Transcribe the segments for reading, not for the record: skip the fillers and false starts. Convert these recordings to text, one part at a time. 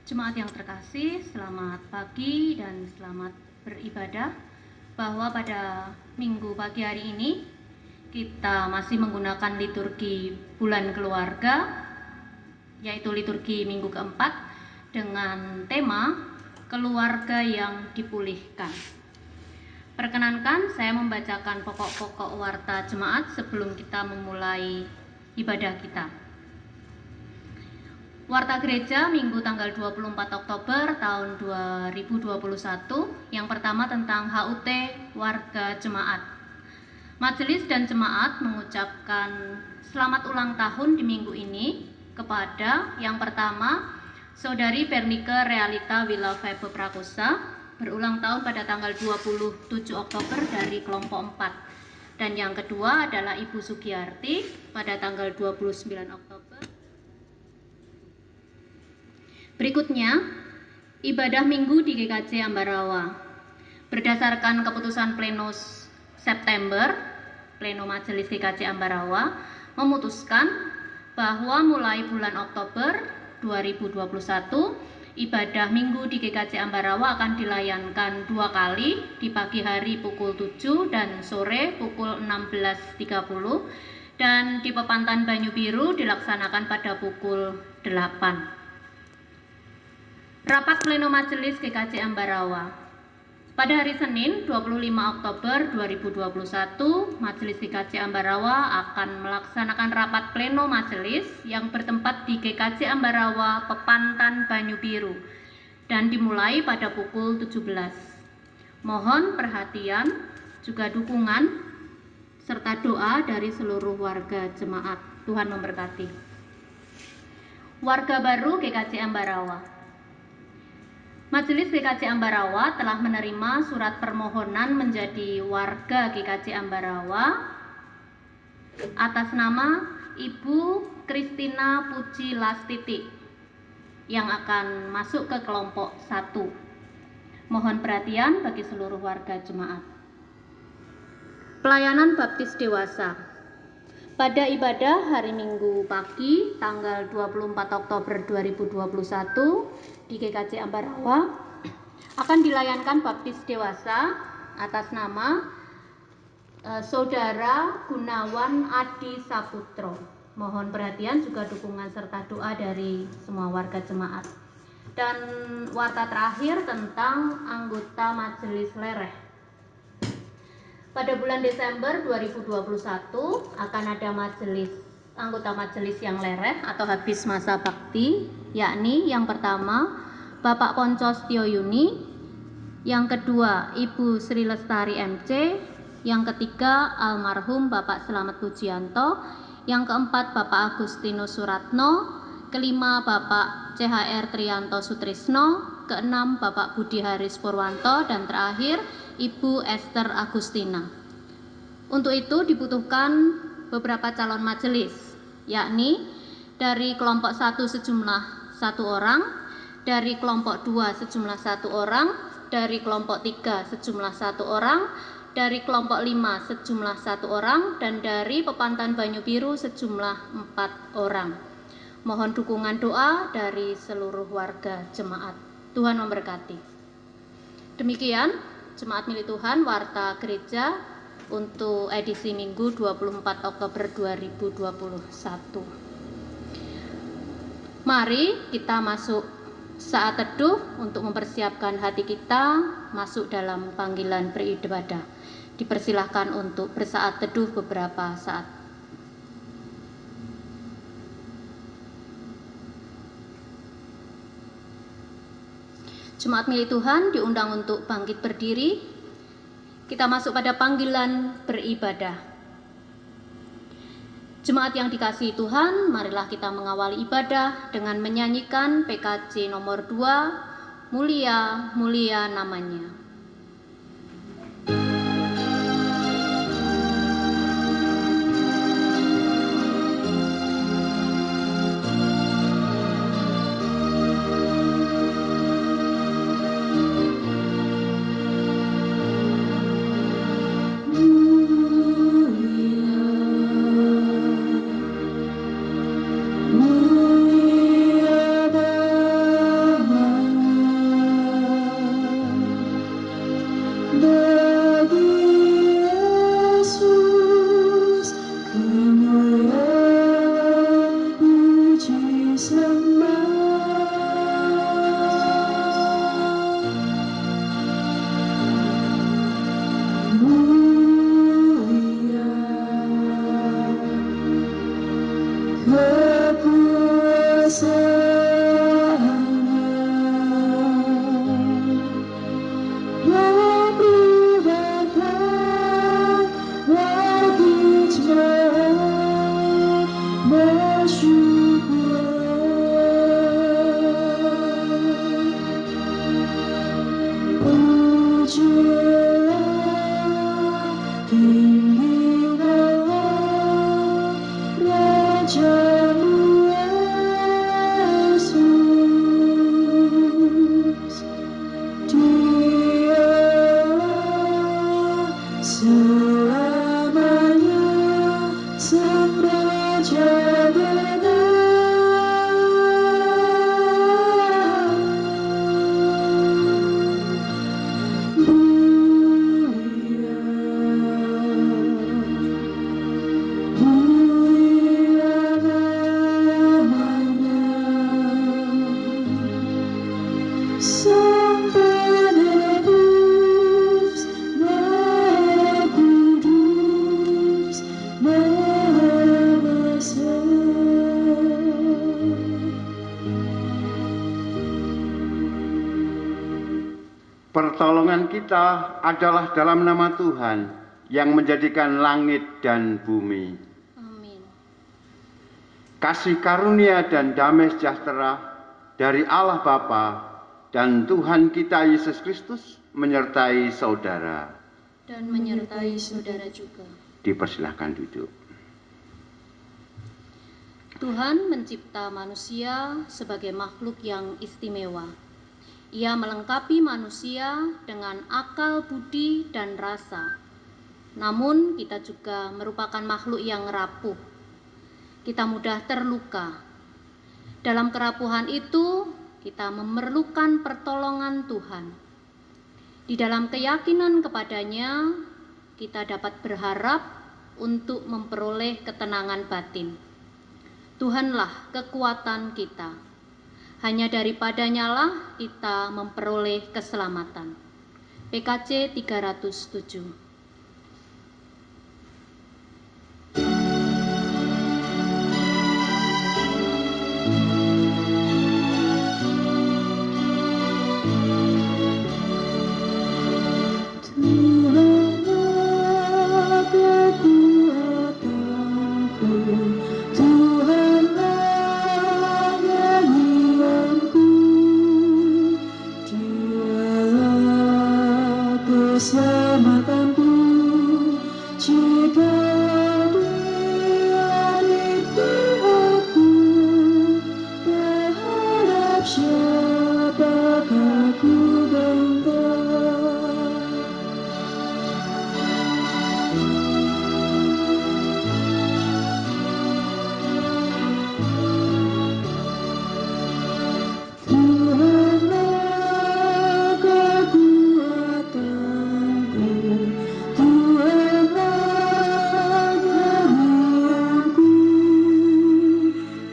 Jemaat yang terkasih, selamat pagi dan selamat beribadah. Bahwa pada minggu pagi hari ini kita masih menggunakan liturgi bulan keluarga, yaitu liturgi minggu keempat dengan tema keluarga yang dipulihkan. Perkenankan saya membacakan pokok-pokok warta jemaat sebelum kita memulai ibadah kita. Warta Gereja Minggu tanggal 24 Oktober tahun 2021. Yang pertama tentang HUT warga jemaat. Majelis dan jemaat mengucapkan selamat ulang tahun di minggu ini kepada yang pertama Saudari Bernike Realita Willa Febe Prakosa, berulang tahun pada tanggal 27 Oktober dari kelompok 4. Dan yang kedua adalah Ibu Sugiyarti pada tanggal 29 Oktober. Berikutnya, ibadah minggu di GKJ Ambarawa. Berdasarkan keputusan Pleno September, Pleno Majelis GKJ Ambarawa memutuskan bahwa mulai bulan Oktober 2021, ibadah minggu di GKJ Ambarawa akan dilayankan 2 kali, di pagi hari pukul 7 dan sore pukul 16.30, dan di Pepantan Banyu Biru dilaksanakan pada pukul 8. Rapat Pleno Majelis GKJ Ambarawa. Pada hari Senin 25 Oktober 2021, Majelis GKJ Ambarawa akan melaksanakan rapat Pleno Majelis yang bertempat di GKJ Ambarawa, Pepantan Banyu Biru, dan dimulai pada pukul 17. Mohon perhatian, juga dukungan, serta doa dari seluruh warga jemaat. Tuhan memberkati. Warga baru GKJ Ambarawa. Majelis GKJ Ambarawa telah menerima surat permohonan menjadi warga GKJ Ambarawa atas nama Ibu Kristina Puji Lastiti yang akan masuk ke kelompok 1. Mohon perhatian bagi seluruh warga jemaat. Pelayanan baptis dewasa. Pada ibadah hari Minggu pagi tanggal 24 Oktober 2021 di GKJ Ambarawa akan dilayankan baptis dewasa atas nama Saudara Gunawan Adi Saputro. Mohon perhatian juga dukungan serta doa dari semua warga jemaat. Dan warta terakhir tentang anggota Majelis Lereh. Pada bulan Desember 2021 akan ada anggota majelis yang lereh atau habis masa bakti, yakni yang pertama Bapak Ponco Setioyuni, yang kedua Ibu Sri Lestari MC, yang ketiga almarhum Bapak Slamet Pujianto, yang keempat Bapak Agustinus Suratno, kelima Bapak CHR Trianto Sutrisno, keenam Bapak Budi Haris Purwanto, dan terakhir Ibu Esther Agustina. Untuk itu dibutuhkan beberapa calon majelis, yakni dari kelompok 1 sejumlah 1 orang, dari kelompok 2 sejumlah 1 orang, dari kelompok 3 sejumlah 1 orang, dari kelompok 5 sejumlah 1 orang, dan dari Pepantan Banyu Biru sejumlah 4 orang. Mohon dukungan doa dari seluruh warga jemaat. Tuhan memberkati. Demikian Jemaat Milik Tuhan Warta Gereja untuk edisi Minggu 24 Oktober 2021. Mari kita masuk saat teduh untuk mempersiapkan hati kita masuk dalam panggilan beribadah. Dipersilahkan untuk bersaat teduh beberapa saat. Jemaat Milik Tuhan diundang untuk bangkit berdiri. Kita masuk pada panggilan beribadah. Jemaat yang dikasihi Tuhan, marilah kita mengawali ibadah dengan menyanyikan PKJ nomor 2, Mulia, Mulia Namanya. Mulia Namanya. kita adalah dalam nama Tuhan yang menjadikan langit dan bumi. Amin. Kasih karunia dan damai sejahtera dari Allah Bapa dan Tuhan kita Yesus Kristus menyertai saudara. Dan menyertai saudara juga. Dipersilahkan duduk. Tuhan mencipta manusia sebagai makhluk yang istimewa. Ia melengkapi manusia dengan akal, budi, dan rasa. Namun kita juga merupakan makhluk yang rapuh. Kita mudah terluka. Dalam kerapuhan itu, kita memerlukan pertolongan Tuhan. Di dalam keyakinan kepadanya, kita dapat berharap untuk memperoleh ketenangan batin. Tuhanlah kekuatan kita. Hanya daripadanya lah kita memperoleh keselamatan. PKJ 307. Keselamatanku jika Dia di pihakku, terhadap siapakah ku gentar? Tuhanlah kekuatanku, Tuhanlah nyanyianku,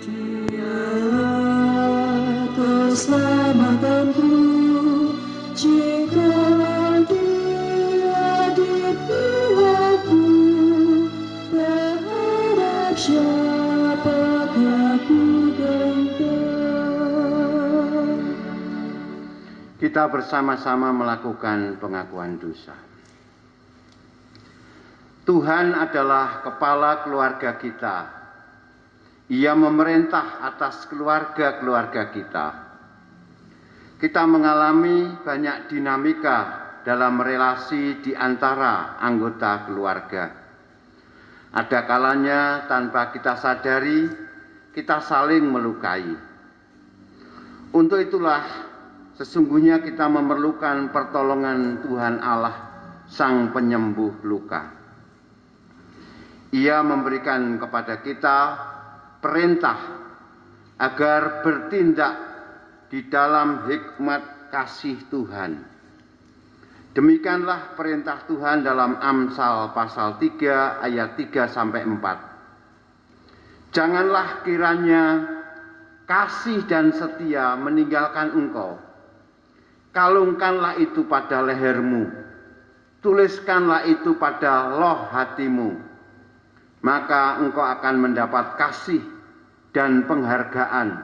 Dialah keselamatanku jika Dia di pihakku, terhadap siapakah ku gentar? Kita bersama-sama melakukan pengakuan dosa. Tuhan adalah kepala keluarga kita. Ia memerintah atas keluarga-keluarga kita. Kita mengalami banyak dinamika dalam relasi di antara anggota keluarga. Ada kalanya tanpa kita sadari, kita saling melukai. Untuk itulah sesungguhnya kita memerlukan pertolongan Tuhan Allah, Sang Penyembuh luka. Ia memberikan kepada kita perintah agar bertindak di dalam hikmat kasih Tuhan. Demikianlah perintah Tuhan dalam Amsal pasal 3 ayat 3-4. Janganlah kiranya kasih dan setia meninggalkan engkau. Kalungkanlah itu pada lehermu, tuliskanlah itu pada loh hatimu, maka engkau akan mendapat kasih dan penghargaan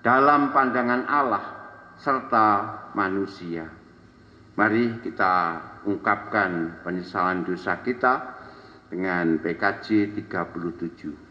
dalam pandangan Allah serta manusia. Mari kita ungkapkan penyesalan dosa kita dengan PKJ 37.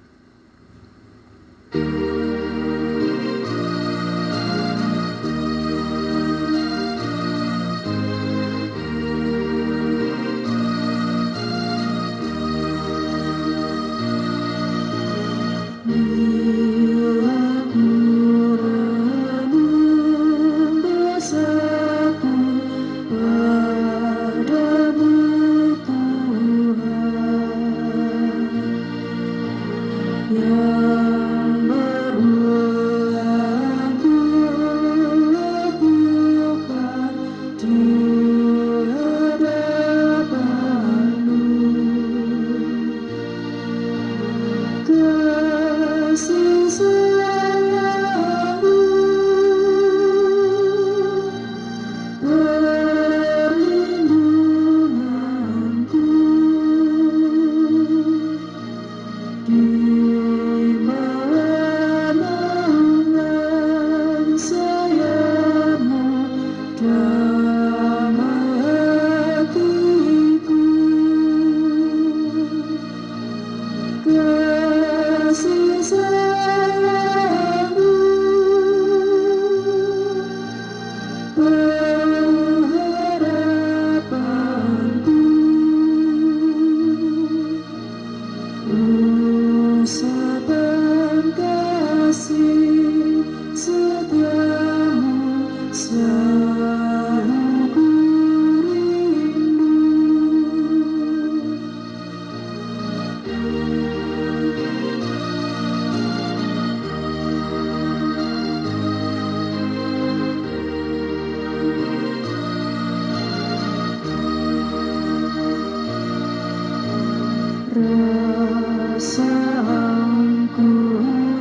Perasaanku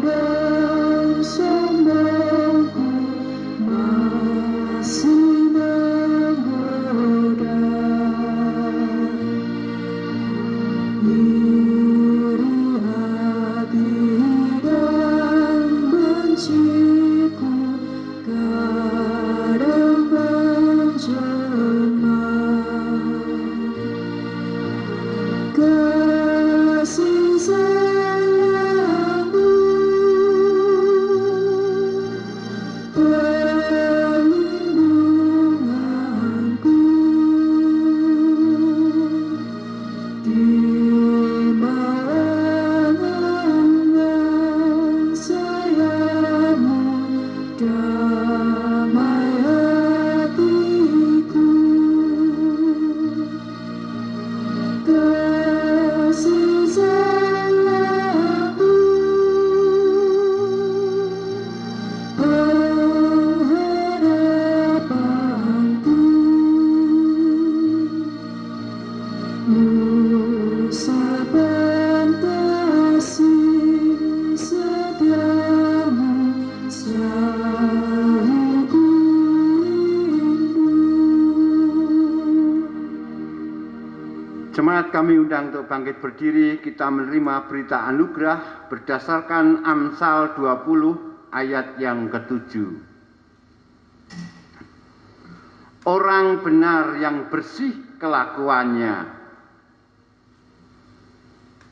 dan sombongku masih menggoda. Iri hati dan benciku kadang menjelma. Kasih sayangmu, perlindunganku, di naungan sayapmu, damai hatiku. Kasih sayangmu, pengharapanku, usapan kasih setiamu selalu ku rindu. Jemaat kami undang untuk bangkit berdiri, kita menerima berita anugerah berdasarkan Amsal 20 ayat yang ke-7. Orang benar yang bersih kelakuannya,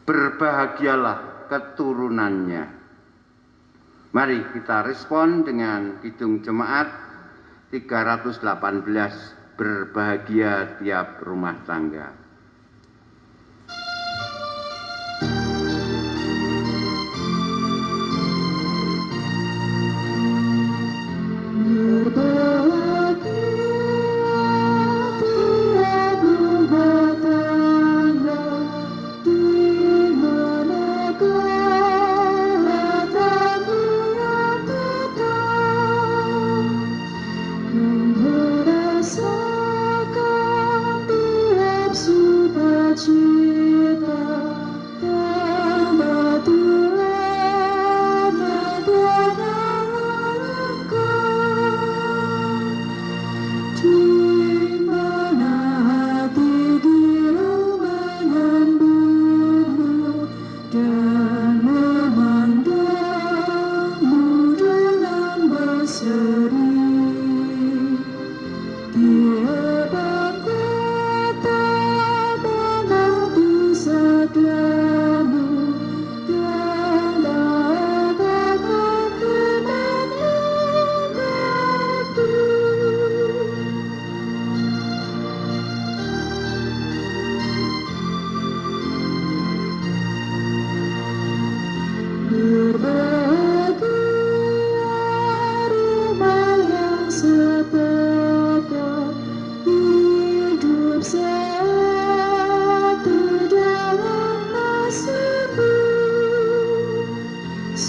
berbahagialah keturunannya. Mari kita respon dengan kidung jemaat 318, berbahagia tiap rumah tangga.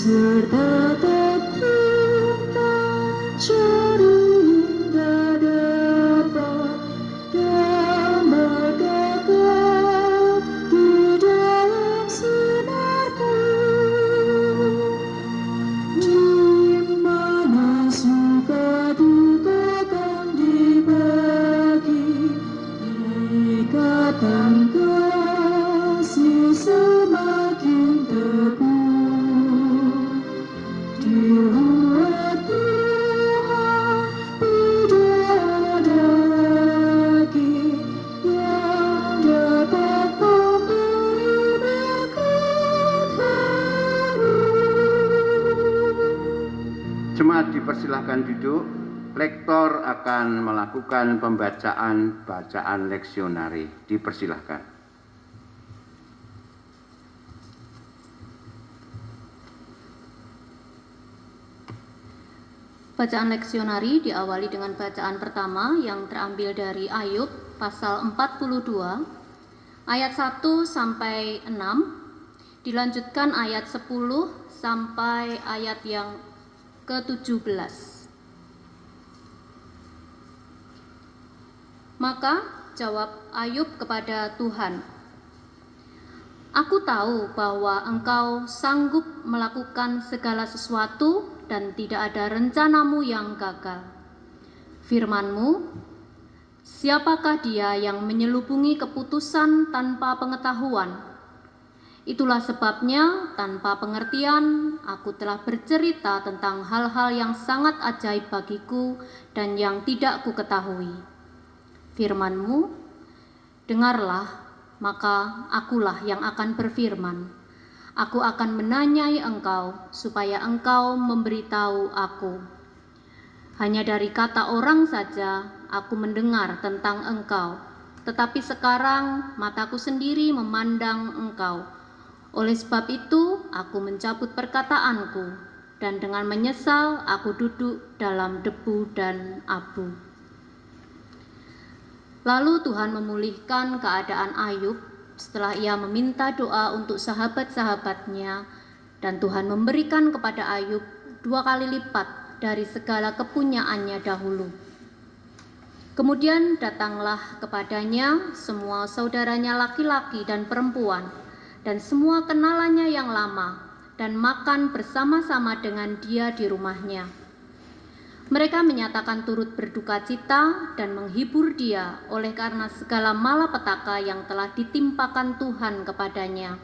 Serta tekun mencari hingga dapat damai kekal di dalam sinarmu, di mana suka duka kan dibagi, ikatan kasih semakin teguh. Dibuat Tuhan tidak ada lagi yang dapat memberi berkat baru. Jemaat dipersilahkan duduk. Lektor akan melakukan bacaan leksionari. Dipersilahkan. Bacaan leksionari diawali dengan bacaan pertama yang terambil dari Ayub pasal 42 ayat 1 sampai 6, dilanjutkan ayat 10 sampai ayat yang ke-17. Maka jawab Ayub kepada Tuhan, Aku tahu bahwa Engkau sanggup melakukan segala sesuatu dan tidak ada rencanamu yang gagal. Firman-Mu, siapakah dia yang menyelubungi keputusan tanpa pengetahuan? Itulah sebabnya tanpa pengertian aku telah bercerita tentang hal-hal yang sangat ajaib bagiku dan yang tidak kuketahui. Firman-Mu, dengarlah, maka akulah yang akan berfirman. Aku akan menanyai Engkau supaya Engkau memberitahu aku. Hanya dari kata orang saja aku mendengar tentang Engkau, tetapi sekarang mataku sendiri memandang Engkau. Oleh sebab itu, aku mencabut perkataanku, dan dengan menyesal aku duduk dalam debu dan abu. Lalu Tuhan memulihkan keadaan Ayub setelah ia meminta doa untuk sahabat-sahabatnya, dan Tuhan memberikan kepada Ayub 2 kali lipat dari segala kepunyaannya dahulu. Kemudian datanglah kepadanya semua saudaranya laki-laki dan perempuan, dan semua kenalannya yang lama, dan makan bersama-sama dengan dia di rumahnya. Mereka menyatakan turut berduka cita dan menghibur dia oleh karena segala malapetaka yang telah ditimpakan Tuhan kepadanya,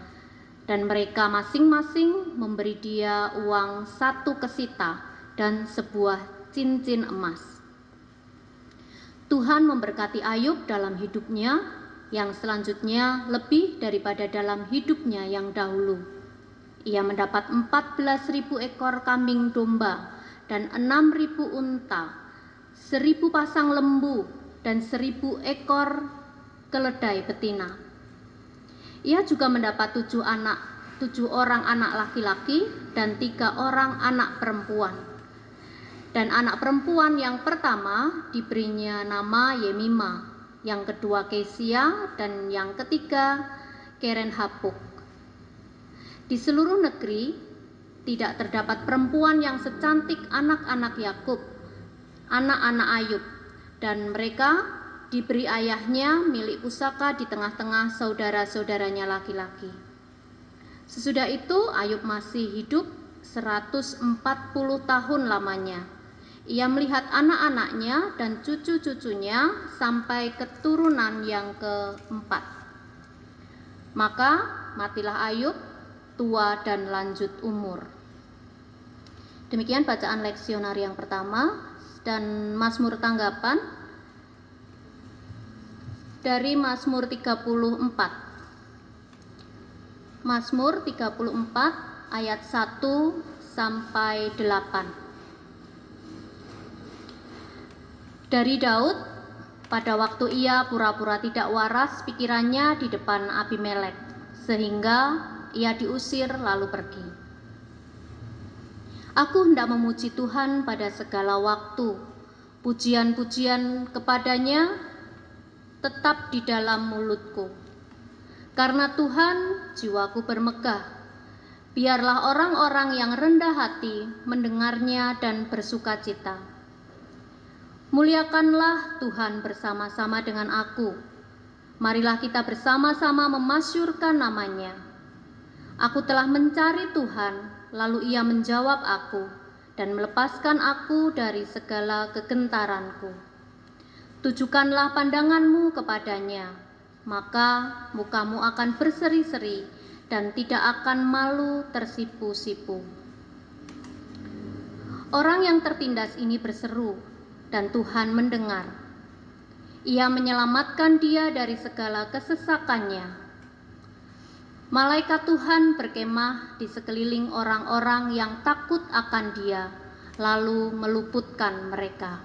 dan mereka masing-masing memberi dia uang 1 kesita dan sebuah cincin emas. Tuhan memberkati Ayub dalam hidupnya, yang selanjutnya lebih daripada dalam hidupnya yang dahulu. Ia mendapat 14.000 ekor kambing domba dan 6.000 unta, 1.000 pasang lembu dan 1.000 ekor keledai betina. Ia juga mendapat 7 orang anak laki-laki dan 3 orang anak perempuan. Dan anak perempuan yang pertama diberinya nama Yemima, yang kedua Kesia, dan yang ketiga Keren-Hapuk. Di seluruh negeri tidak terdapat perempuan yang secantik anak-anak Yakub, anak-anak Ayub, dan mereka diberi ayahnya milik pusaka di tengah-tengah saudara-saudaranya laki-laki. Sesudah itu Ayub masih hidup 140 tahun lamanya. Ia melihat anak-anaknya dan cucu-cucunya sampai keturunan yang keempat. Maka matilah Ayub, tua dan lanjut umur. Demikian bacaan leksionari yang pertama, dan Mazmur tanggapan dari Mazmur 34. Mazmur 34 ayat 1 sampai 8. Dari Daud, pada waktu ia pura-pura tidak waras pikirannya di depan Abimelek, sehingga ia diusir lalu pergi. Aku hendak memuji Tuhan pada segala waktu, pujian-pujian kepadanya tetap di dalam mulutku. Karena Tuhan jiwaku bermegah, biarlah orang-orang yang rendah hati mendengarnya dan bersuka cita. Muliakanlah Tuhan bersama-sama dengan aku. Marilah kita bersama-sama memasyurkan namanya. Aku telah mencari Tuhan, lalu ia menjawab aku dan melepaskan aku dari segala kegentaranku. Tujukanlah pandanganmu kepadanya, maka mukamu akan berseri-seri dan tidak akan malu tersipu-sipu. Orang yang tertindas ini berseru, dan Tuhan mendengar. Ia menyelamatkan dia dari segala kesesakannya. Malaikat Tuhan berkemah di sekeliling orang-orang yang takut akan dia, lalu meluputkan mereka.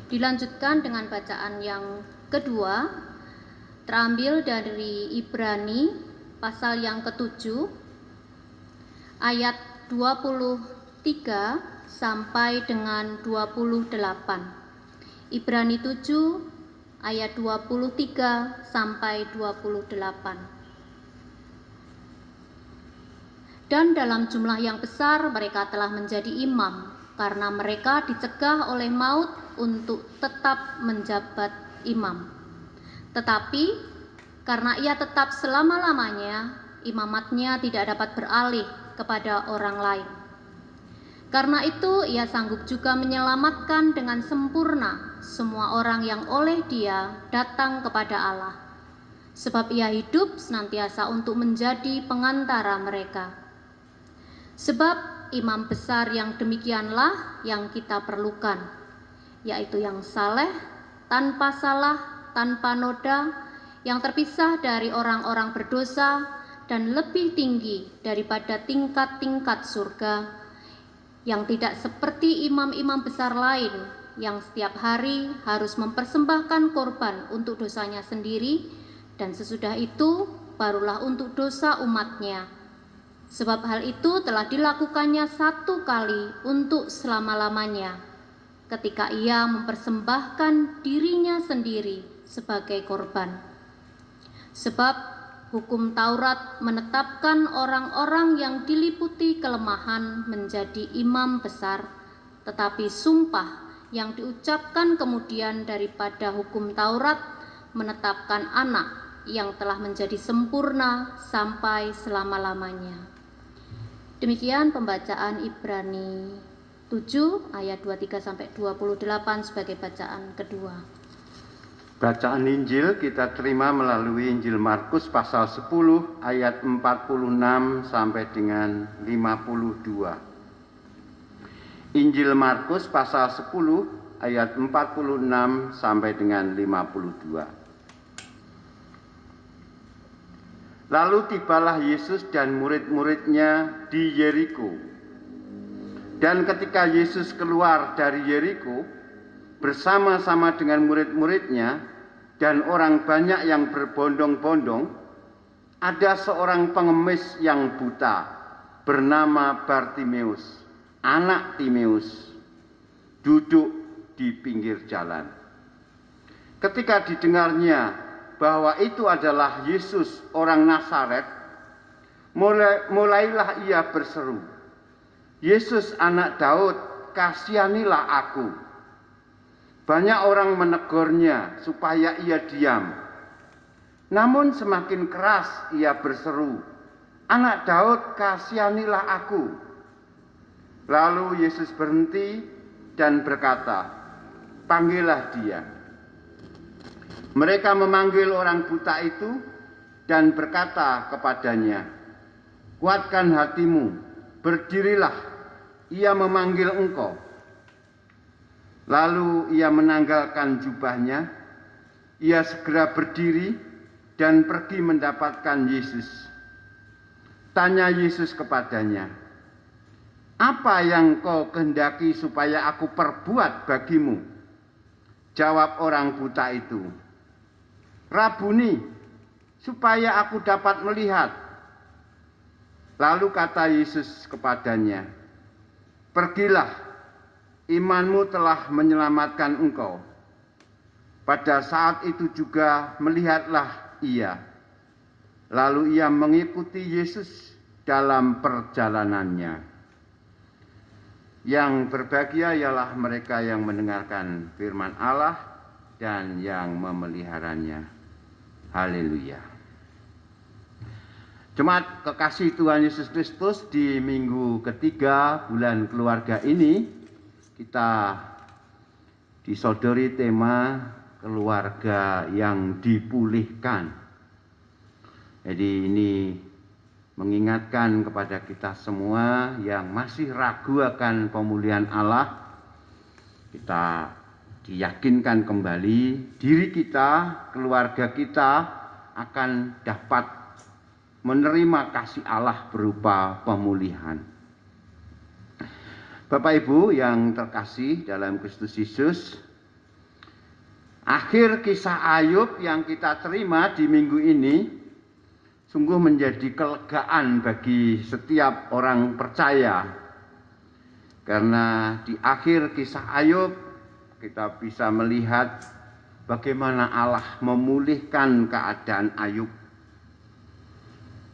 Dilanjutkan dengan bacaan yang kedua, terambil dari Ibrani pasal yang ke-7, ayat 23 sampai dengan 28. Ibrani 7 ayat 23 sampai 28. Dan dalam jumlah yang besar mereka telah menjadi imam, karena mereka dicegah oleh maut untuk tetap menjabat imam. Tetapi Karena ia tetap selama-lamanya, imamatnya tidak dapat beralih kepada orang lain. Karena itu ia sanggup juga menyelamatkan dengan sempurna semua orang yang oleh Dia datang kepada Allah. Sebab ia hidup senantiasa untuk menjadi pengantara mereka. Sebab imam besar yang demikianlah yang kita perlukan, yaitu yang saleh, tanpa salah, tanpa noda, yang terpisah dari orang-orang berdosa dan lebih tinggi daripada tingkat-tingkat surga, yang tidak seperti imam-imam besar lain yang setiap hari harus mempersembahkan korban untuk dosanya sendiri, dan sesudah itu barulah untuk dosa umatnya. Sebab hal itu telah dilakukannya satu kali untuk selama-lamanya, ketika ia mempersembahkan dirinya sendiri sebagai korban. Sebab hukum Taurat menetapkan orang-orang yang diliputi kelemahan menjadi imam besar, tetapi sumpah yang diucapkan kemudian daripada hukum Taurat menetapkan anak yang telah menjadi sempurna sampai selama-lamanya. Demikian pembacaan Ibrani 7 ayat 23-28 sebagai bacaan kedua. Bacaan Injil kita terima melalui Injil Markus pasal 10 ayat 46 sampai dengan 52. Injil Markus pasal 10 ayat 46 sampai dengan 52. Lalu tibalah Yesus dan murid-muridnya di Yeriko. Dan ketika Yesus keluar dari Yeriko bersama-sama dengan murid-muridnya dan orang banyak yang berbondong-bondong, ada seorang pengemis yang buta bernama Bartimeus, anak Timeus, duduk di pinggir jalan. Ketika didengarnya bahwa itu adalah Yesus orang Nazaret, mulailah ia berseru, "Yesus anak Daud, kasihanilah aku." Banyak orang menegurnya supaya ia diam. Namun semakin keras ia berseru, "Anak Daud, kasihanilah aku." Lalu Yesus berhenti dan berkata, "Panggillah dia." Mereka memanggil orang buta itu dan berkata kepadanya, "Kuatkan hatimu, berdirilah, ia memanggil engkau." Lalu ia menanggalkan jubahnya, ia segera berdiri dan pergi mendapatkan Yesus. Tanya Yesus kepadanya, "Apa yang kau kehendaki supaya aku perbuat bagimu?" Jawab orang buta itu, "Rabuni, supaya aku dapat melihat." Lalu kata Yesus kepadanya, "Pergilah, imanmu telah menyelamatkan engkau." Pada saat itu juga melihatlah ia. Lalu ia mengikuti Yesus dalam perjalanannya. Yang berbahagia ialah mereka yang mendengarkan firman Allah dan yang memeliharanya. Haleluya. Jemaat kekasih Tuhan Yesus Kristus, di minggu ketiga bulan keluarga ini kita disodori tema keluarga yang dipulihkan. Jadi ini mengingatkan kepada kita semua yang masih ragu akan pemulihan Allah, kita diyakinkan kembali diri kita, keluarga kita akan dapat menerima kasih Allah berupa pemulihan. Bapak Ibu yang terkasih dalam Kristus Yesus, akhir kisah Ayub yang kita terima di minggu ini sungguh menjadi kelegaan bagi setiap orang percaya. Karena di akhir kisah Ayub kita bisa melihat bagaimana Allah memulihkan keadaan Ayub.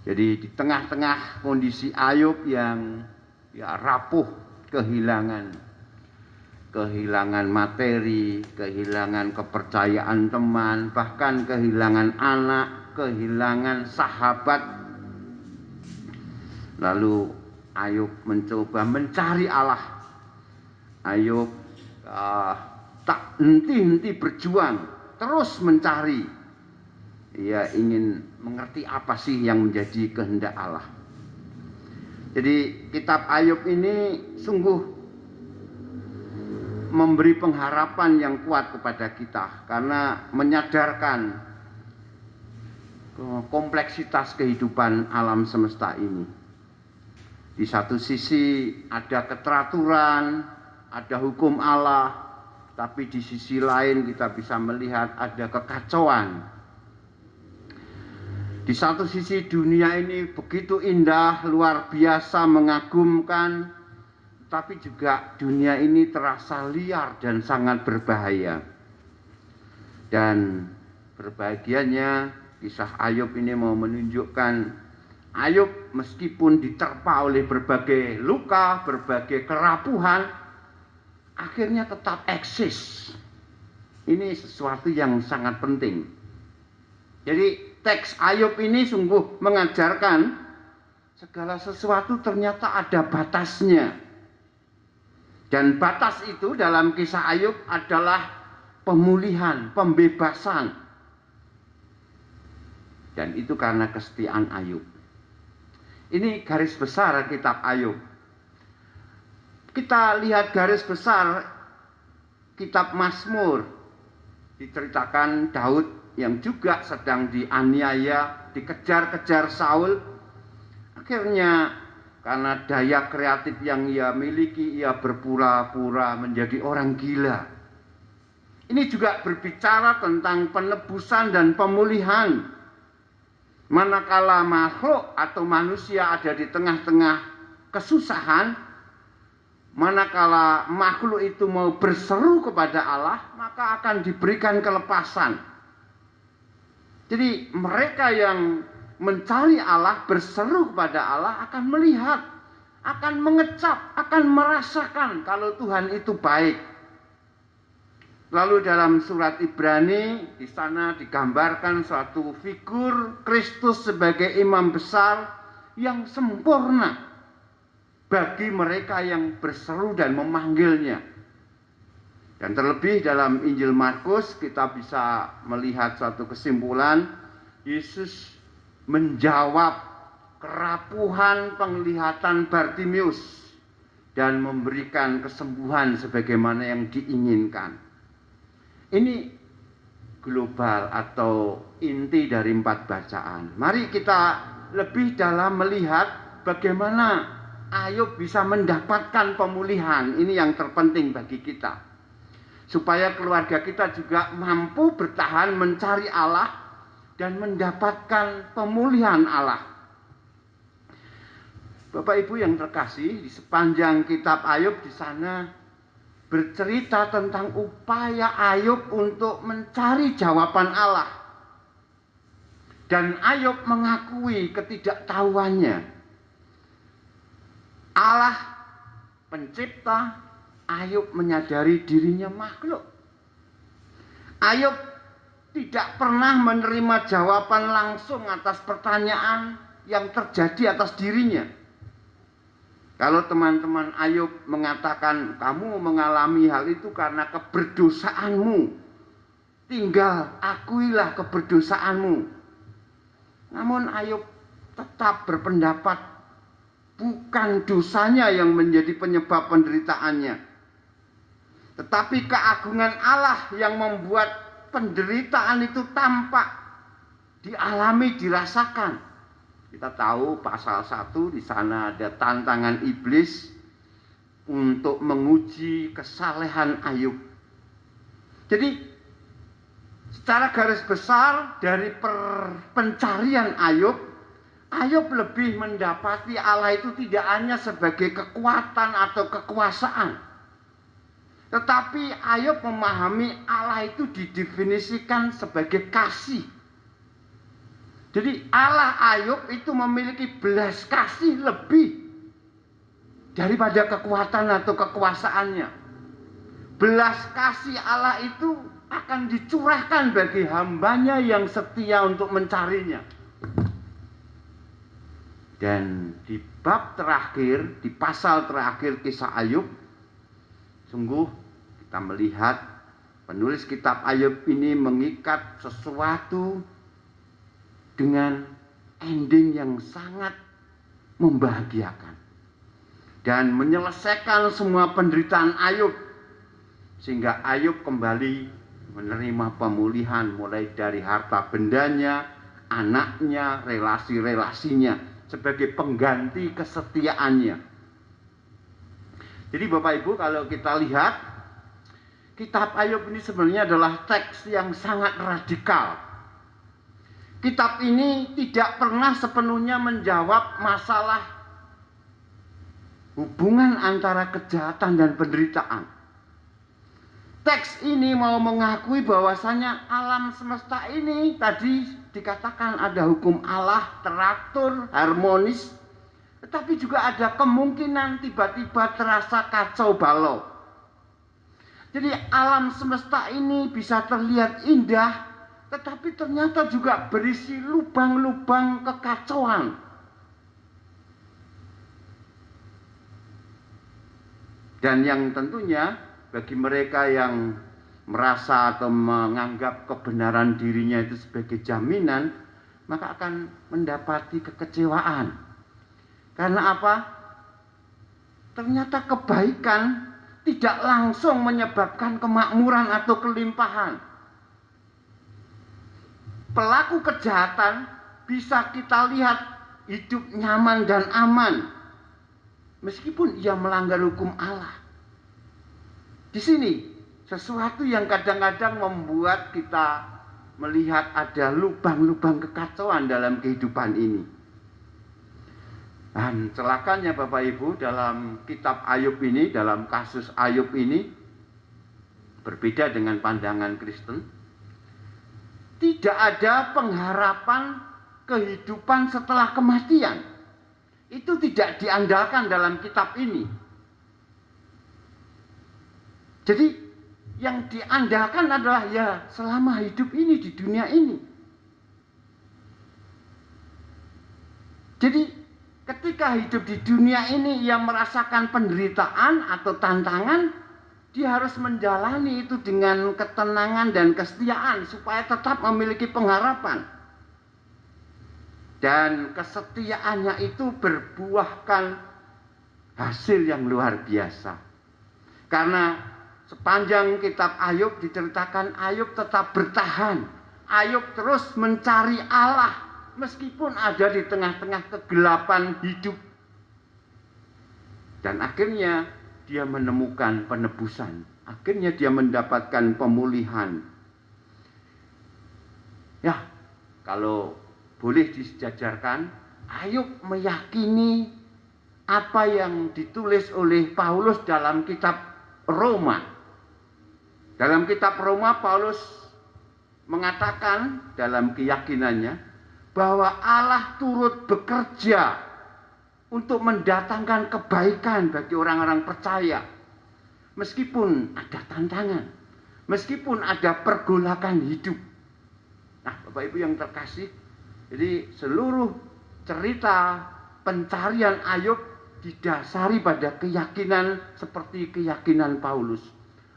Jadi di tengah-tengah kondisi Ayub yang rapuh, kehilangan materi, kehilangan kepercayaan teman, bahkan kehilangan anak, kehilangan sahabat. Lalu Ayub mencoba mencari Allah. Ayub tak henti-henti berjuang, terus mencari. Ia ingin mengerti apa sih yang menjadi kehendak Allah. Jadi kitab Ayub ini sungguh memberi pengharapan yang kuat kepada kita, karena menyadarkan kompleksitas kehidupan alam semesta ini. Di satu sisi ada keteraturan, ada hukum Allah, tapi di sisi lain kita bisa melihat ada kekacauan. Di satu sisi dunia ini begitu indah, luar biasa, mengagumkan, tapi juga dunia ini terasa liar dan sangat berbahaya. Dan berbahagianya kisah Ayub ini mau menunjukkan Ayub meskipun diterpa oleh berbagai luka, berbagai kerapuhan, akhirnya tetap eksis. Ini sesuatu yang sangat penting. Jadi teks Ayub ini sungguh mengajarkan segala sesuatu ternyata ada batasnya. Dan batas itu dalam kisah Ayub adalah pemulihan, pembebasan. Dan itu karena kesetiaan Ayub. Ini garis besar kitab Ayub. Kita lihat garis besar kitab Mazmur. Diceritakan Daud yang juga sedang dianiaya, dikejar-kejar Saul. Akhirnya karena daya kreatif yang ia miliki, ia berpura-pura menjadi orang gila. Ini juga berbicara tentang penebusan dan pemulihan. Manakala makhluk atau manusia ada di tengah-tengah kesusahan, manakala makhluk itu mau berseru kepada Allah, maka akan diberikan kelepasan. Jadi mereka yang mencari Allah, berseru kepada Allah, akan melihat, akan mengecap, akan merasakan kalau Tuhan itu baik. Lalu dalam surat Ibrani, di sana digambarkan suatu figur Kristus sebagai imam besar yang sempurna bagi mereka yang berseru dan memanggilnya. Dan terlebih dalam Injil Markus kita bisa melihat suatu kesimpulan, Yesus menjawab kerapuhan penglihatan Bartimius dan memberikan kesembuhan sebagaimana yang diinginkan. Ini global atau inti dari 4 bacaan. Mari kita lebih dalam melihat bagaimana Ayub bisa mendapatkan pemulihan. Ini yang terpenting bagi kita. Supaya keluarga kita juga mampu bertahan mencari Allah dan mendapatkan pemulihan Allah. Bapak Ibu yang terkasih, di sepanjang kitab Ayub di sana bercerita tentang upaya Ayub untuk mencari jawaban Allah. Dan Ayub mengakui ketidaktahuannya. Allah pencipta, Ayub menyadari dirinya makhluk. Ayub tidak pernah menerima jawaban langsung atas pertanyaan yang terjadi atas dirinya. Kalau teman-teman Ayub mengatakan kamu mengalami hal itu karena keberdosaanmu, tinggal akuilah keberdosaanmu. Namun Ayub tetap berpendapat bukan dosanya yang menjadi penyebab penderitaannya, tetapi keagungan Allah yang membuat penderitaan itu tampak, dialami, dirasakan. Kita tahu pasal 1 di sana ada tantangan iblis untuk menguji kesalehan Ayub. Jadi secara garis besar dari pencarian Ayub, Ayub lebih mendapati Allah itu tidak hanya sebagai kekuatan atau kekuasaan, tetapi Ayub memahami Allah itu didefinisikan sebagai kasih. Jadi Allah Ayub itu memiliki belas kasih lebih daripada kekuatan atau kekuasaannya. Belas kasih Allah itu akan dicurahkan bagi hambanya yang setia untuk mencarinya. Dan di bab terakhir, di pasal terakhir kisah Ayub, sungguh kita melihat penulis kitab Ayub ini mengikat sesuatu dengan ending yang sangat membahagiakan dan menyelesaikan semua penderitaan Ayub, sehingga Ayub kembali menerima pemulihan mulai dari harta bendanya, anaknya, relasi-relasinya sebagai pengganti kesetiaannya. Jadi Bapak Ibu, kalau kita lihat kitab Ayub ini sebenarnya adalah teks yang sangat radikal. Kitab ini tidak pernah sepenuhnya menjawab masalah hubungan antara kejahatan dan penderitaan. Teks ini mau mengakui bahwasanya alam semesta ini tadi dikatakan ada hukum Allah teratur, harmonis, tetapi juga ada kemungkinan tiba-tiba terasa kacau balau. Jadi alam semesta ini bisa terlihat indah, tetapi ternyata juga berisi lubang-lubang kekacauan. Dan yang tentunya bagi mereka yang merasa atau menganggap kebenaran dirinya itu sebagai jaminan, maka akan mendapati kekecewaan. Karena apa? Ternyata kebaikan tidak langsung menyebabkan kemakmuran atau kelimpahan. Pelaku kejahatan bisa kita lihat hidup nyaman dan aman, meskipun ia melanggar hukum Allah. Di sini sesuatu yang kadang-kadang membuat kita melihat ada lubang-lubang kekacauan dalam kehidupan ini. Dan celakanya Bapak Ibu, dalam kitab Ayub ini, dalam kasus Ayub ini, berbeda dengan pandangan Kristen, tidak ada pengharapan kehidupan setelah kematian. Itu tidak diandalkan dalam kitab ini. Jadi yang diandalkan adalah ya selama hidup ini di dunia ini. Jadi ketika hidup di dunia ini ia merasakan penderitaan atau tantangan, dia harus menjalani itu dengan ketenangan dan kesetiaan supaya tetap memiliki pengharapan. Dan kesetiaannya itu berbuahkan hasil yang luar biasa. Karena sepanjang kitab Ayub diceritakan Ayub tetap bertahan. Ayub terus mencari Allah meskipun ada di tengah-tengah kegelapan hidup. Dan akhirnya dia menemukan penebusan. Akhirnya dia mendapatkan pemulihan. Ya, kalau boleh disejajarkan, Ayub meyakini apa yang ditulis oleh Paulus dalam kitab Roma. Dalam kitab Roma, Paulus mengatakan dalam keyakinannya bahwa Allah turut bekerja untuk mendatangkan kebaikan bagi orang-orang percaya. Meskipun ada tantangan, meskipun ada pergolakan hidup. Nah, Bapak Ibu yang terkasih, jadi seluruh cerita pencarian Ayub didasari pada keyakinan seperti keyakinan Paulus.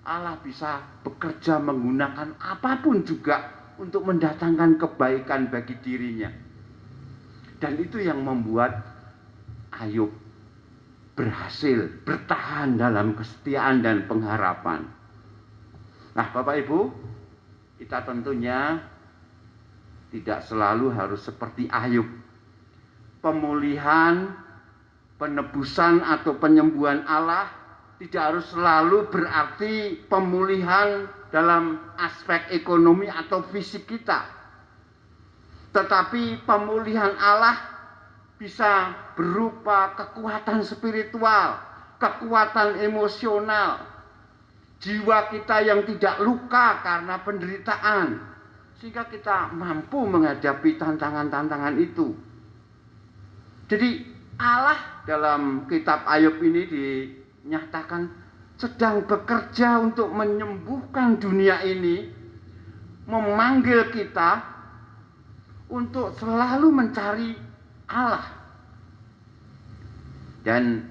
Allah bisa bekerja menggunakan apapun juga untuk mendatangkan kebaikan bagi dirinya. Dan itu yang membuat Ayub berhasil bertahan dalam kesetiaan dan pengharapan. Nah, Bapak Ibu, kita tentunya tidak selalu harus seperti Ayub. Pemulihan, penebusan atau penyembuhan Allah tidak harus selalu berarti pemulihan dalam aspek ekonomi atau fisik kita. Tetapi pemulihan Allah bisa berupa kekuatan spiritual, kekuatan emosional, jiwa kita yang tidak luka karena penderitaan, sehingga kita mampu menghadapi tantangan-tantangan itu. Jadi Allah dalam kitab Ayub ini dinyatakan sedang bekerja untuk menyembuhkan dunia ini memanggil kita untuk selalu mencari Allah. Dan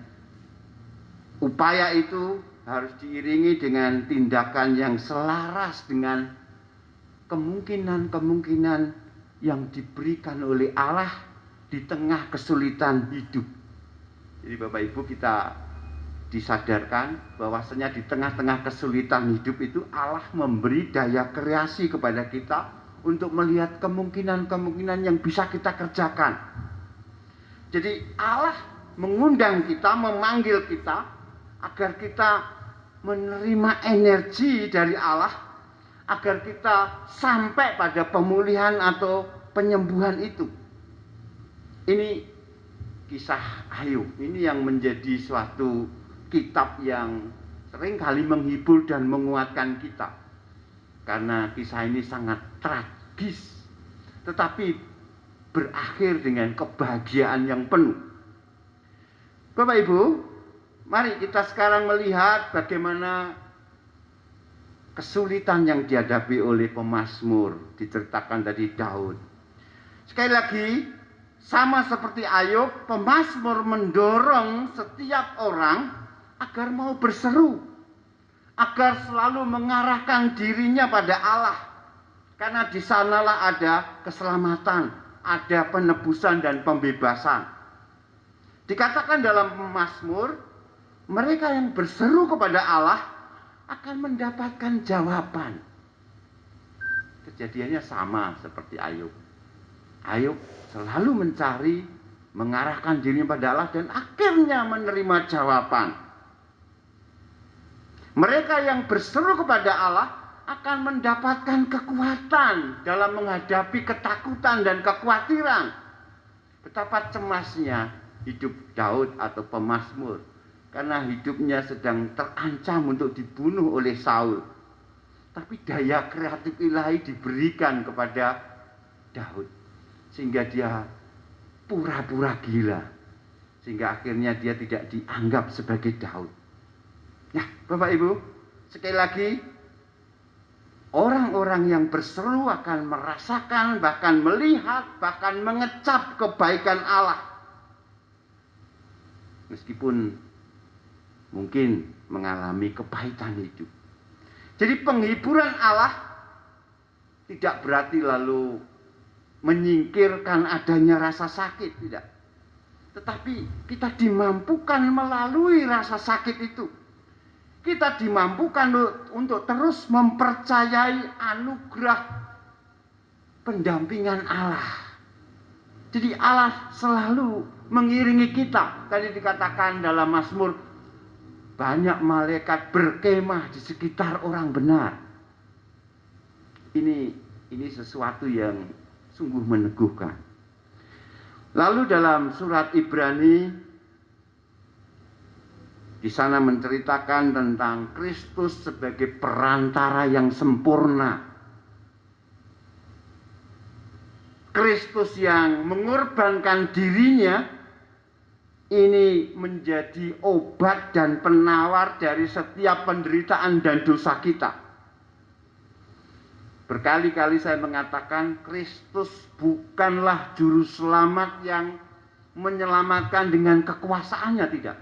upaya itu harus diiringi dengan tindakan yang selaras dengan kemungkinan-kemungkinan yang diberikan oleh Allah di tengah kesulitan hidup. Jadi Bapak Ibu, kita disadarkan bahwasanya di tengah-tengah kesulitan hidup itu Allah memberi daya kreasi kepada kita untuk melihat kemungkinan-kemungkinan yang bisa kita kerjakan. Jadi Allah mengundang kita, memanggil kita agar kita menerima energi dari Allah, agar kita sampai pada pemulihan atau penyembuhan itu. Ini kisah Ayub. Ini yang menjadi suatu kitab yang seringkali menghibur dan menguatkan kita. Karena kisah ini sangat tragis, tetapi berakhir dengan kebahagiaan yang penuh. Bapak Ibu, mari kita sekarang melihat bagaimana kesulitan yang dihadapi oleh pemazmur, diceritakan tadi Daud. Sekali lagi, sama seperti Ayub, pemazmur mendorong setiap orang agar mau berseru, agar selalu mengarahkan dirinya pada Allah. Karena di sanalah ada keselamatan, ada penebusan dan pembebasan. Dikatakan dalam Mazmur, mereka yang berseru kepada Allah akan mendapatkan jawaban. Kejadiannya sama seperti Ayub. Ayub selalu mencari, mengarahkan dirinya pada Allah dan akhirnya menerima jawaban. Mereka yang berseru kepada Allah akan mendapatkan kekuatan dalam menghadapi ketakutan dan kekhawatiran. Betapa cemasnya hidup Daud atau pemazmur, karena hidupnya sedang terancam untuk dibunuh oleh Saul. Tapi daya kreatif ilahi diberikan kepada Daud, sehingga dia pura-pura gila, sehingga akhirnya dia tidak dianggap sebagai Daud. Nah, Bapak Ibu, sekali lagi, orang-orang yang berseru akan merasakan, bahkan melihat, bahkan mengecap kebaikan Allah. Meskipun mungkin mengalami kepahitan hidup. Jadi penghiburan Allah tidak berarti lalu menyingkirkan adanya rasa sakit, tidak. Tetapi kita dimampukan melalui rasa sakit itu. Kita dimampukan untuk terus mempercayai anugerah pendampingan Allah. Jadi Allah selalu mengiringi kita. Tadi dikatakan dalam Mazmur, banyak malaikat berkemah di sekitar orang benar. Ini sesuatu yang sungguh meneguhkan. Lalu dalam surat Ibrani, di sana menceritakan tentang Kristus sebagai perantara yang sempurna. Kristus yang mengorbankan dirinya ini menjadi obat dan penawar dari setiap penderitaan dan dosa kita. Berkali-kali saya mengatakan Kristus bukanlah juru selamat yang menyelamatkan dengan kekuasaannya, tidak.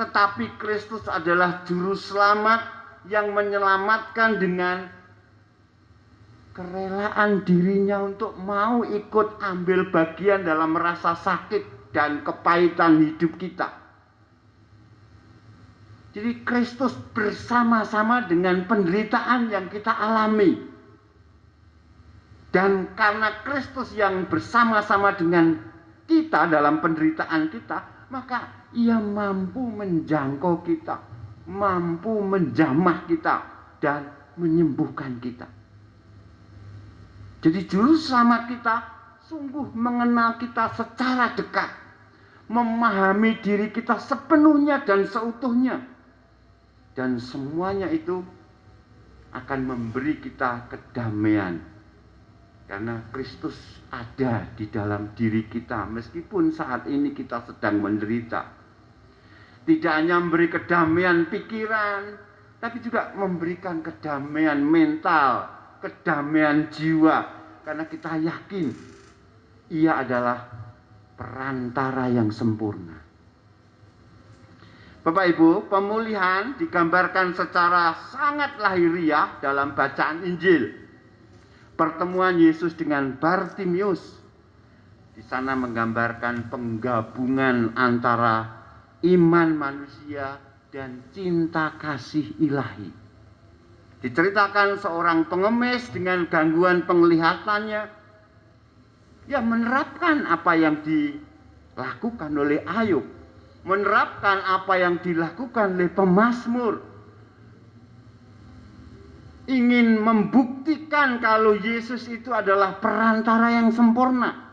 Tetapi Kristus adalah juru selamat yang menyelamatkan dengan kerelaan dirinya untuk mau ikut ambil bagian dalam rasa sakit dan kepahitan hidup kita. Jadi Kristus bersama-sama dengan penderitaan yang kita alami. Dan karena Kristus yang bersama-sama dengan kita dalam penderitaan kita, maka Ia mampu menjangkau kita, mampu menjamah kita, dan menyembuhkan kita. Jadi juru selamat kita sungguh mengenal kita secara dekat, memahami diri kita sepenuhnya dan seutuhnya. Dan semuanya itu akan memberi kita kedamaian. Karena Kristus ada di dalam diri kita, meskipun saat ini kita sedang menderita. Tidak hanya memberi kedamaian pikiran, tapi juga memberikan kedamaian mental kedamaian jiwa, karena kita yakin Ia adalah perantara yang sempurna. Bapak Ibu, pemulihan digambarkan secara sangat lahiriah dalam bacaan Injil. Pertemuan Yesus dengan Bartimius di sana menggambarkan penggabungan antara iman manusia dan cinta kasih ilahi. Diceritakan seorang pengemis dengan gangguan penglihatannya yang menerapkan apa yang dilakukan oleh Ayub, menerapkan apa yang dilakukan oleh pemazmur, ingin membuktikan kalau Yesus itu adalah perantara yang sempurna.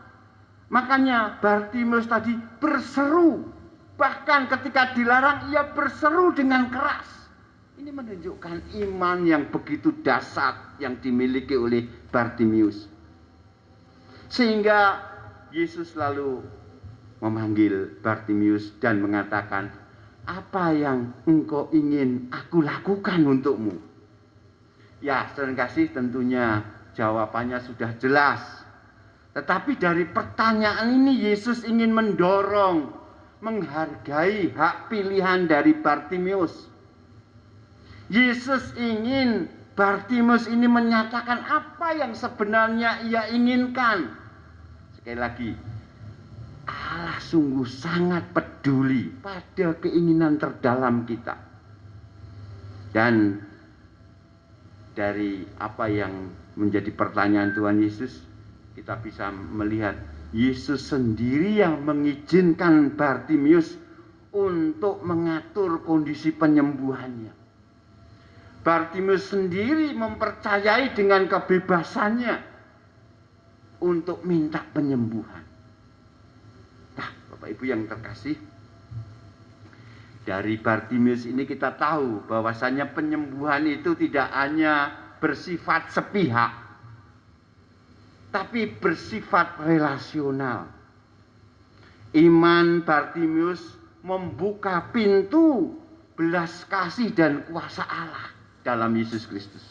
Makanya Bartimius tadi berseru, bahkan ketika dilarang ia berseru dengan keras. Ini menunjukkan iman yang begitu dahsyat yang dimiliki oleh Bartimius. Sehingga Yesus lalu memanggil Bartimius dan mengatakan, "Apa yang engkau ingin aku lakukan untukmu?" Ya, saudara kasih, tentunya jawabannya sudah jelas. Tetapi dari pertanyaan ini Yesus ingin mendorong, menghargai hak pilihan dari Bartimius. Yesus ingin Bartimius ini menyatakan apa yang sebenarnya ia inginkan. Sekali lagi, Allah sungguh sangat peduli pada keinginan terdalam kita. Dan dari apa yang menjadi pertanyaan Tuhan Yesus, kita bisa melihat Yesus sendiri yang mengizinkan Bartimius untuk mengatur kondisi penyembuhannya. Bartimius sendiri mempercayai dengan kebebasannya untuk minta penyembuhan. Nah, Bapak Ibu yang terkasih, dari Bartimius ini kita tahu bahwasanya penyembuhan itu tidak hanya bersifat sepihak, tapi bersifat relasional. Iman Bartimius membuka pintu belas kasih dan kuasa Allah dalam Yesus Kristus.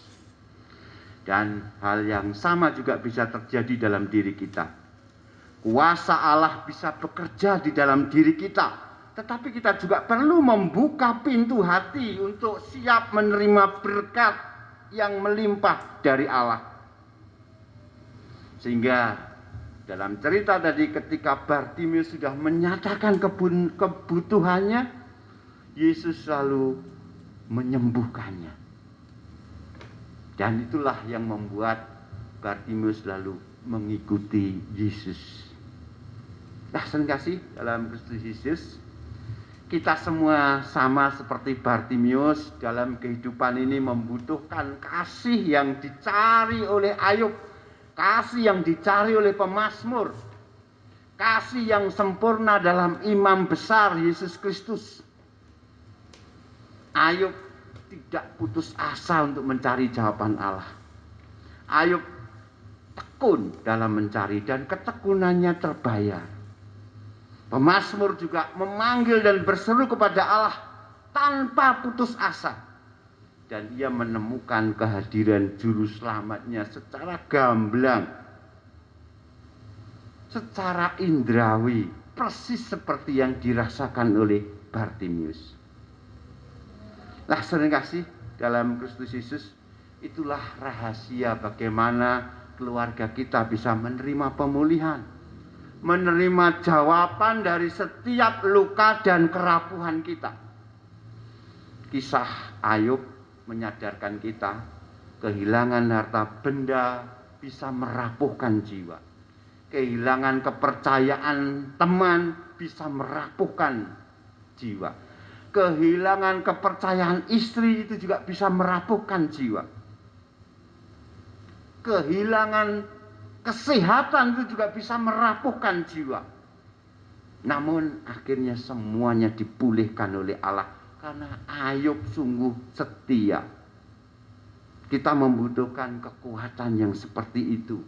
Dan hal yang sama juga bisa terjadi dalam diri kita. Kuasa Allah bisa bekerja di dalam diri kita, tetapi kita juga perlu membuka pintu hati untuk siap menerima berkat yang melimpah dari Allah. Sehingga dalam cerita tadi ketika Bartimius sudah menyatakan kebutuhannya, Yesus selalu menyembuhkannya. Dan itulah yang membuat Bartimius lalu mengikuti Yesus. Nah, saudara kasih, dalam Kristus Yesus, kita semua sama seperti Bartimius dalam kehidupan ini membutuhkan kasih yang dicari oleh Ayub, kasih yang dicari oleh pemazmur, kasih yang sempurna dalam imam besar Yesus Kristus. Ayub tidak putus asa untuk mencari jawaban Allah. Ayub tekun dalam mencari dan ketekunannya terbayar. Pemazmur juga memanggil dan berseru kepada Allah tanpa putus asa. Dan ia menemukan kehadiran juru selamatnya secara gamblang, secara indrawi, persis seperti yang dirasakan oleh Bartimius. Nah, saudara kasih, dalam Kristus Yesus, itulah rahasia bagaimana keluarga kita bisa menerima pemulihan, menerima jawaban dari setiap luka dan kerapuhan kita. Kisah Ayub menyadarkan kita, kehilangan harta benda bisa merapuhkan jiwa. Kehilangan kepercayaan teman bisa merapuhkan jiwa. Kehilangan kepercayaan istri itu juga bisa merapuhkan jiwa. Kehilangan kesehatan itu juga bisa merapuhkan jiwa. Namun akhirnya semuanya dipulihkan oleh Allah. Karena Ayub sungguh setia. Kita membutuhkan kekuatan yang seperti itu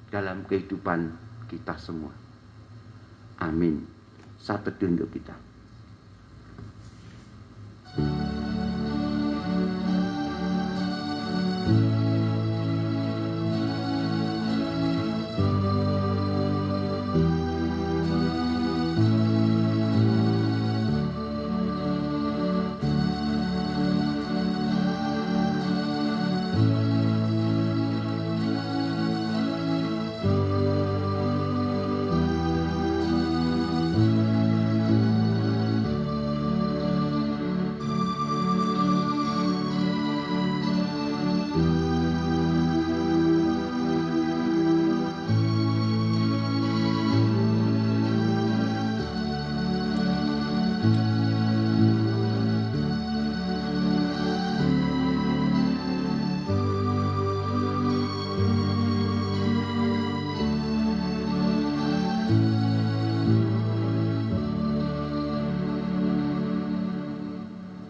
dalam kehidupan kita semua. Amin. Satu tunduk kita.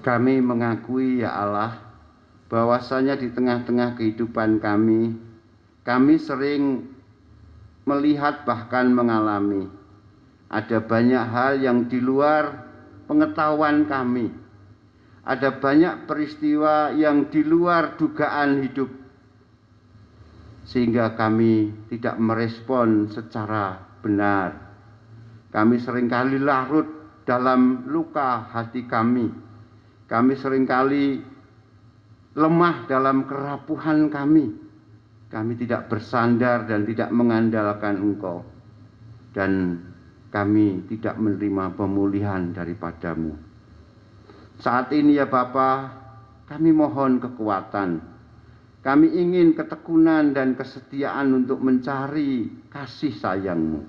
Kami mengakui ya Allah, bahwasanya di tengah-tengah kehidupan kami sering melihat bahkan mengalami ada banyak hal yang di luar pengetahuan kami. Ada banyak peristiwa yang di luar dugaan hidup, sehingga kami tidak merespon secara benar. Kami seringkali larut dalam luka hati kami. Kami seringkali lemah dalam kerapuhan kami. Kami tidak bersandar dan tidak mengandalkan Engkau. Dan kami tidak menerima pemulihan daripadamu. Saat ini ya Bapa, kami mohon kekuatan. Kami ingin ketekunan dan kesetiaan untuk mencari kasih sayang-Mu.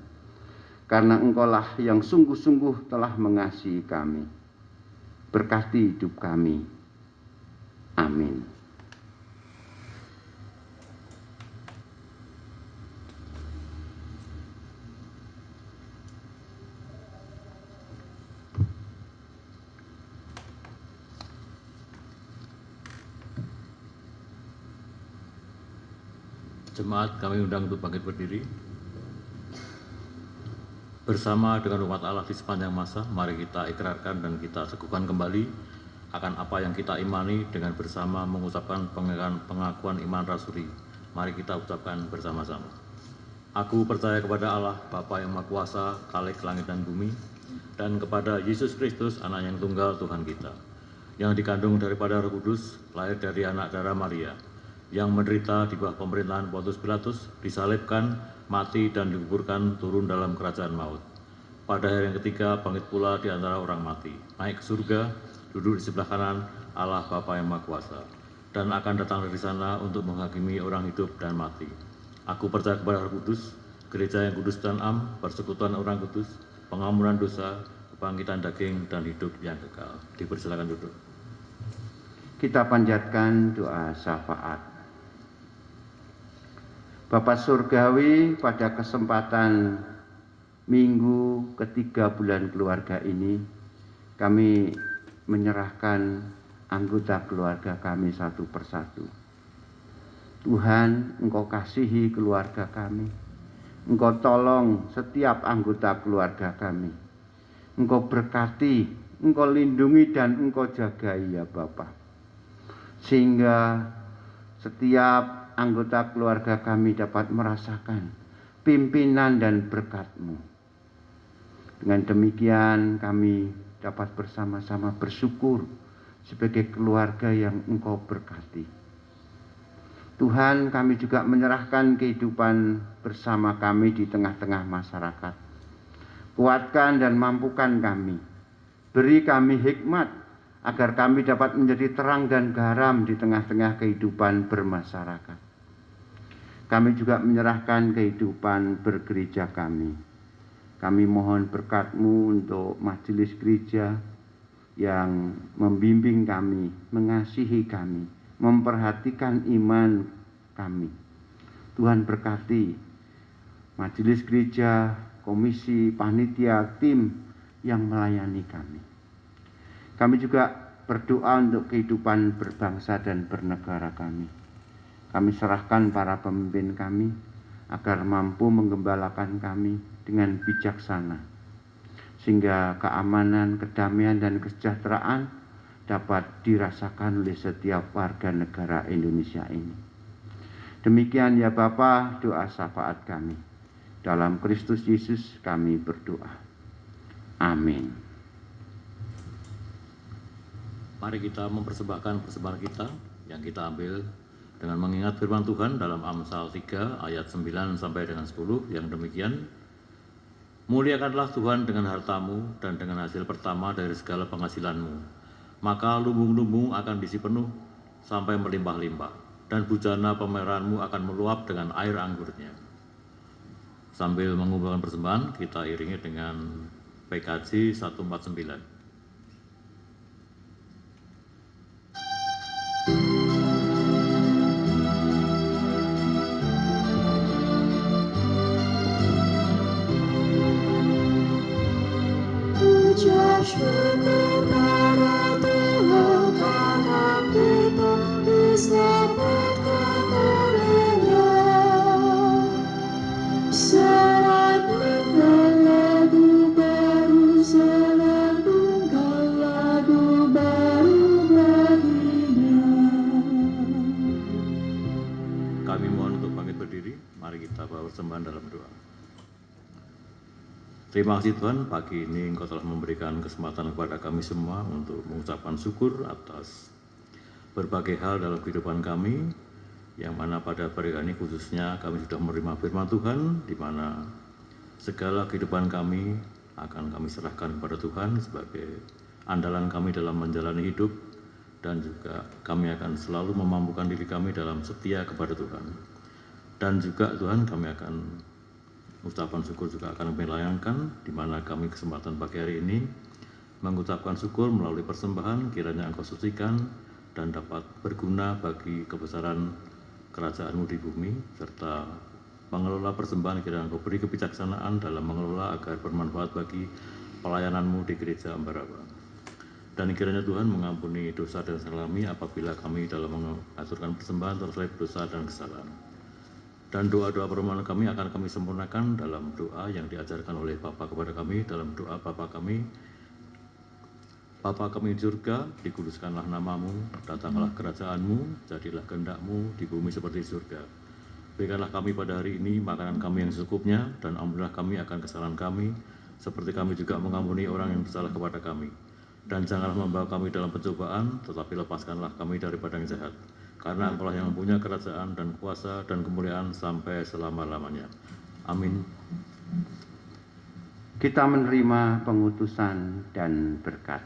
Karena Engkaulah yang sungguh-sungguh telah mengasihi kami. Berkati hidup kami. Amin. Jemaat kami undang untuk bangkit berdiri. Bersama dengan umat Allah di sepanjang masa, mari kita ikrarkan dan kita teguhkan kembali akan apa yang kita imani dengan bersama mengucapkan pengakuan iman rasuli. Mari kita ucapkan bersama-sama. Aku percaya kepada Allah, Bapa yang Maha Kuasa, Khalik langit dan bumi, dan kepada Yesus Kristus, Anak yang tunggal Tuhan kita, yang dikandung daripada Roh Kudus, lahir dari anak darah Maria, yang menderita di bawah pemerintahan Pontius Pilatus, disalibkan, mati dan dikuburkan, turun dalam kerajaan maut. Pada hari yang ketiga bangkit pula di antara orang mati, naik ke surga, duduk di sebelah kanan Allah Bapa yang Maha Kuasa, dan akan datang dari sana untuk menghakimi orang hidup dan mati. Aku percaya kepada Roh Kudus, gereja yang kudus dan am, persekutuan orang kudus, pengampunan dosa, kebangkitan daging dan hidup yang kekal. Dipersilakan duduk. Kita panjatkan doa syafaat. Bapa Surgawi, pada kesempatan minggu ketiga bulan keluarga ini, kami menyerahkan anggota keluarga kami satu persatu. Tuhan, Engkau kasihi keluarga kami. Engkau tolong setiap anggota keluarga kami. Engkau berkati, Engkau lindungi dan Engkau jagai ya Bapa. Sehingga setiap anggota keluarga kami dapat merasakan pimpinan dan berkat-Mu. Dengan demikian kami dapat bersama-sama bersyukur sebagai keluarga yang Engkau berkati. Tuhan, kami juga menyerahkan kehidupan bersama kami di tengah-tengah masyarakat. Kuatkan dan mampukan kami. Beri kami hikmat agar kami dapat menjadi terang dan garam di tengah-tengah kehidupan bermasyarakat. Kami juga menyerahkan kehidupan bergereja kami. Kami mohon berkat-Mu untuk majelis gereja yang membimbing kami, mengasihi kami, memperhatikan iman kami. Tuhan berkati majelis gereja, komisi, panitia, tim yang melayani kami. Kami juga berdoa untuk kehidupan berbangsa dan bernegara kami. Kami serahkan para pemimpin kami agar mampu menggembalakan kami dengan bijaksana, sehingga keamanan, kedamaian, dan kesejahteraan dapat dirasakan oleh setiap warga negara Indonesia ini. Demikian ya Bapa, doa syafaat kami. Dalam Kristus Yesus kami berdoa. Amin. Mari kita mempersembahkan persembahan kita yang kita ambil dengan mengingat firman Tuhan dalam Amsal 3 ayat 9 sampai dengan 10 yang demikian. Muliakanlah Tuhan dengan hartamu dan dengan hasil pertama dari segala penghasilanmu. Maka lumbung-lumbung akan diisi penuh sampai melimpah-limpah, dan bujana pemerahanmu akan meluap dengan air anggurnya. Sambil mengumpulkan persembahan, kita iringi dengan PKJ 149. Puja syukur para Tuhan. diselamatkan olehnya. Selambungkan lagu baru, selambungkan lagu baru baginya. Kami mohon untuk bangkit berdiri. Mari kita bawa persembahan dalam doa. Terima kasih Tuhan, pagi ini Engkau telah memberikan kesempatan kepada kami semua untuk mengucapkan syukur atas berbagai hal dalam kehidupan kami, yang mana pada hari ini khususnya kami sudah menerima firman Tuhan, di mana segala kehidupan kami akan kami serahkan kepada Tuhan sebagai andalan kami dalam menjalani hidup, dan juga kami akan selalu memampukan diri kami dalam setia kepada Tuhan. Dan juga Tuhan, kami akan ucapan syukur juga akan kami layangkan, di mana kami kesempatan pagi hari ini mengucapkan syukur melalui persembahan, kiranya Engkau sucikan dan dapat berguna bagi kebesaran kerajaan-Mu di bumi, serta pengelola persembahan kiranya Engkau beri kebijaksanaan dalam mengelola agar bermanfaat bagi pelayanan-Mu di gereja Ambaraba. Dan kiranya Tuhan mengampuni dosa dan kesalahan kami apabila kami dalam mengaturkan persembahan terselip dosa dan kesalahan. Dan doa-doa permohonan kami akan kami sempurnakan dalam doa yang diajarkan oleh Bapa kepada kami, dalam doa Bapa kami di surga, dikuduskanlah namamu, datanglah kerajaan-Mu, jadilah kehendak-Mu di bumi seperti di surga. Berikanlah kami pada hari ini makanan kami yang secukupnya, dan ampunilah kami akan kesalahan kami, seperti kami juga mengampuni orang yang bersalah kepada kami. Dan janganlah membawa kami dalam pencobaan, tetapi lepaskanlah kami daripada yang jahat. Karena Engkau-lah yang mempunyai kerajaan dan kuasa dan kemuliaan sampai selama-lamanya. Amin. Kita menerima pengutusan dan berkat.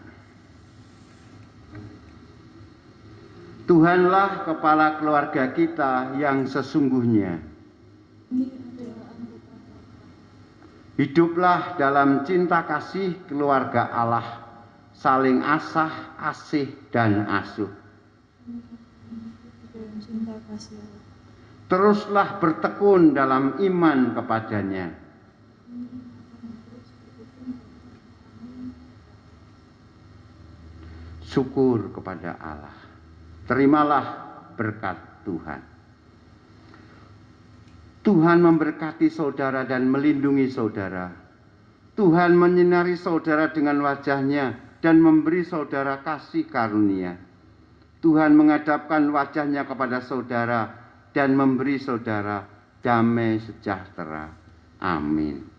Tuhanlah kepala keluarga kita yang sesungguhnya. Hiduplah dalam cinta kasih keluarga Allah, saling asah, asih, dan asuh. Teruslah bertekun dalam iman kepadanya. Syukur kepada Allah. Terimalah berkat Tuhan. Tuhan memberkati saudara dan melindungi saudara. Tuhan menyinari saudara dengan wajah-Nya dan memberi saudara kasih karunia. Tuhan menghadapkan wajah-Nya kepada saudara dan memberi saudara damai sejahtera. Amin.